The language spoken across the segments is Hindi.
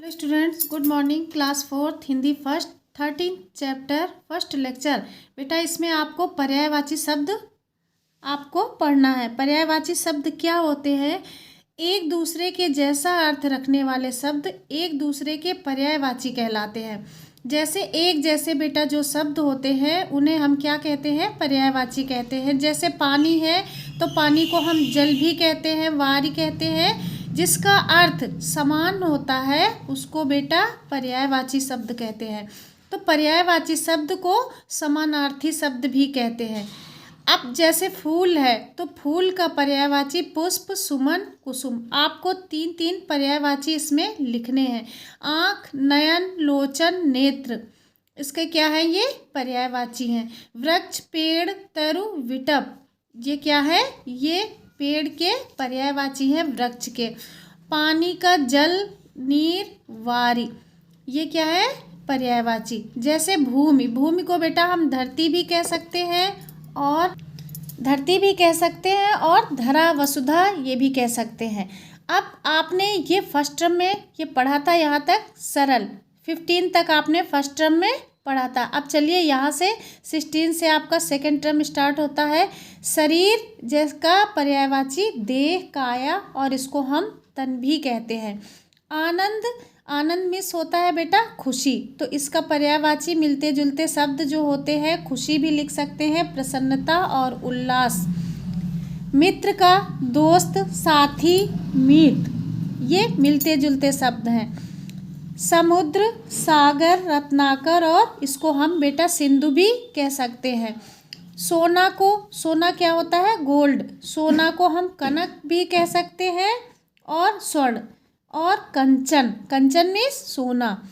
Hello students, good morning. Class 4th Hindi first 13 chapter first lecture. बेटा इसमें आपको पर्यायवाची शब्द आपको पढ़ना है। पर्यायवाची शब्द क्या होते हैं? एक दूसरे के जैसा अर्थ रखने वाले शब्द एक दूसरे के पर्यायवाची कहलाते हैं। जैसे एक जैसे बेटा जो शब्द होते हैं उन्हें हम क्या कहते हैं? पर्यायवाची कहते हैं। जैसे पानी है तो पानी को हम जल भी कहते हैं, वारी कहते हैं। जिसका अर्थ समान होता है उसको बेटा पर्यायवाची शब्द कहते हैं। तो पर्यायवाची शब्द को समानार्थी शब्द भी कहते हैं। अब जैसे फूल है तो फूल का पर्यायवाची पुष्प, सुमन, कुसुम। आपको तीन तीन पर्यायवाची इसमें लिखने हैं। आँख, नयन, लोचन, नेत्र, इसके क्या है? ये पर्यायवाची हैं। वृक्ष, पेड़, तरु, विटप, ये क्या है? ये पेड़ के पर्यायवाची हैं, वृक्ष के। पानी का जल, नीर, वारी, ये क्या है? पर्यायवाची। जैसे भूमि, भूमि को बेटा हम धरती भी कह सकते हैं और धरा, वसुधा, ये भी कह सकते हैं। अब आपने ये फर्स्ट टर्म में ये पढ़ा था, यहाँ तक सरल 15 तक आपने फर्स्ट टर्म में पढ़ा था। अब चलिए यहाँ से 16 से आपका सेकेंड टर्म स्टार्ट होता है। शरीर जिसका पर्यायवाची देह, काया, और इसको हम तन भी कहते हैं। आनंद, आनंद मिस होता है बेटा खुशी, तो इसका पर्यायवाची मिलते जुलते शब्द जो होते हैं, खुशी भी लिख सकते हैं, प्रसन्नता और उल्लास। मित्र का दोस्त, साथी, मीत, ये मिलते जुलते शब्द हैं। समुद्र, सागर, रत्नाकर, और इसको हम बेटा सिंधु भी कह सकते हैं। सोना को, सोना क्या होता है? गोल्ड। सोना को हम कनक भी कह सकते हैं और स्वर्ण। और कंचन, कंचन मीन्स सोना।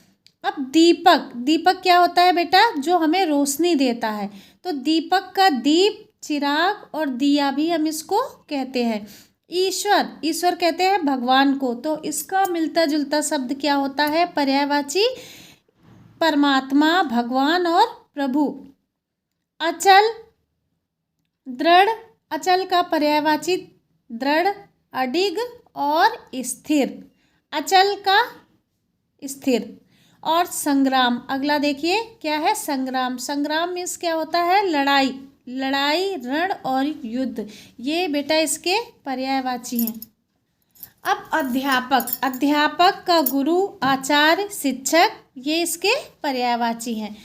अब दीपक, दीपक क्या होता है बेटा? जो हमें रोशनी देता है। तो दीपक का दीप, चिराग और दिया भी हम इसको कहते हैं। ईश्वर, ईश्वर कहते हैं भगवान को, तो इसका मिलता जुलता शब्द क्या होता है? पर्यायवाची परमात्मा, भगवान और प्रभु। अचल, दृढ़, अचल का पर्यायवाची दृढ़, अडिग और स्थिर। अचल का स्थिर। और संग्राम, अगला देखिए क्या है? संग्राम। संग्राम मीन्स क्या होता है? लड़ाई, लड़ाई, रण और युद्ध, ये बेटा इसके पर्यायवाची हैं। अब अध्यापक, अध्यापक का गुरु, आचार्य, शिक्षक, ये इसके पर्यायवाची हैं।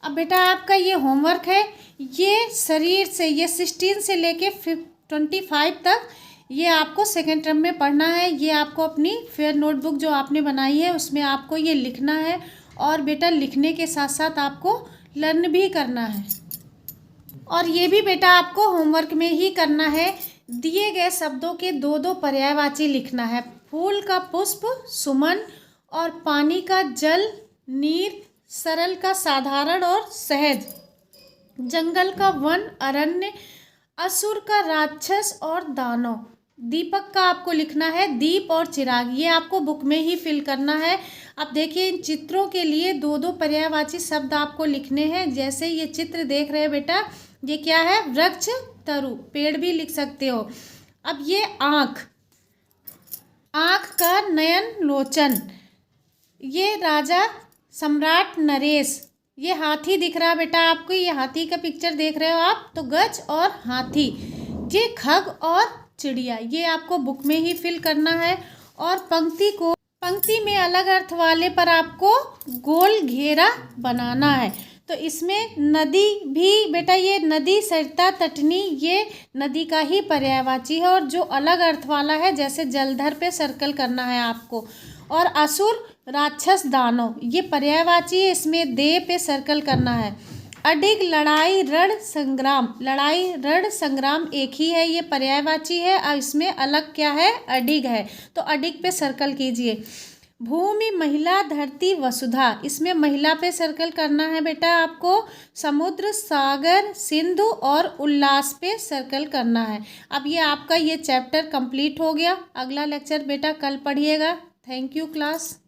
अब बेटा आपका ये होमवर्क है, ये शरीर से ये 16 से लेके 25 तक ये आपको सेकेंड टर्म में पढ़ना है। ये आपको अपनी फेयर नोटबुक जो आपने बनाई है उसमें आपको ये लिखना है, और बेटा लिखने के साथ साथ आपको लर्न भी करना है। और ये भी बेटा आपको होमवर्क में ही करना है। दिए गए शब्दों के दो दो पर्यायवाची लिखना है। फूल का पुष्प, सुमन, और पानी का जल, नीर, सरल का साधारण और सहज, जंगल का वन, अरण्य, असुर का राक्षस और दानव। दीपक का आपको लिखना है दीप और चिराग, ये आपको बुक में ही फिल करना है। अब देखिए इन चित्रों के लिए दो दो पर्यायवाची शब्द आपको लिखने हैं। जैसे ये चित्र देख रहे हैं बेटा, ये क्या है? वृक्ष, तरु, पेड़ भी लिख सकते हो। अब ये आँख, आँख का नयन, लोचन, ये राजा सम्राट नरेश। ये हाथी दिख रहा है बेटा आपको, ये हाथी का पिक्चर देख रहे हो आप, तो गज और हाथी। ये खग और चिड़िया, ये आपको बुक में ही फिल करना है। और पंक्ति को, पंक्ति में अलग अर्थ वाले पर आपको गोल घेरा बनाना है। तो इसमें नदी भी बेटा, ये नदी, सरिता, तटनी, ये नदी का ही पर्यायवाची है। और जो अलग अर्थ वाला है, जैसे जलधर पे सर्कल करना है आपको। और असुर, राक्षस, दानव, ये पर्यायवाची है, इसमें दे पे सर्कल करना है। अडिग, लड़ाई, रण, संग्राम, लड़ाई, रण, संग्राम एक ही है, ये पर्यायवाची है। और इसमें अलग क्या है? अडिग है, तो अडिग पे सर्कल कीजिए। भूमि, महिला, धरती, वसुधा, इसमें महिला पे सर्कल करना है बेटा आपको। समुद्र, सागर, सिंधु और उल्लास पे सर्कल करना है। अब ये आपका ये चैप्टर कंप्लीट हो गया। अगला लेक्चर बेटा कल पढ़िएगा। Thank you class.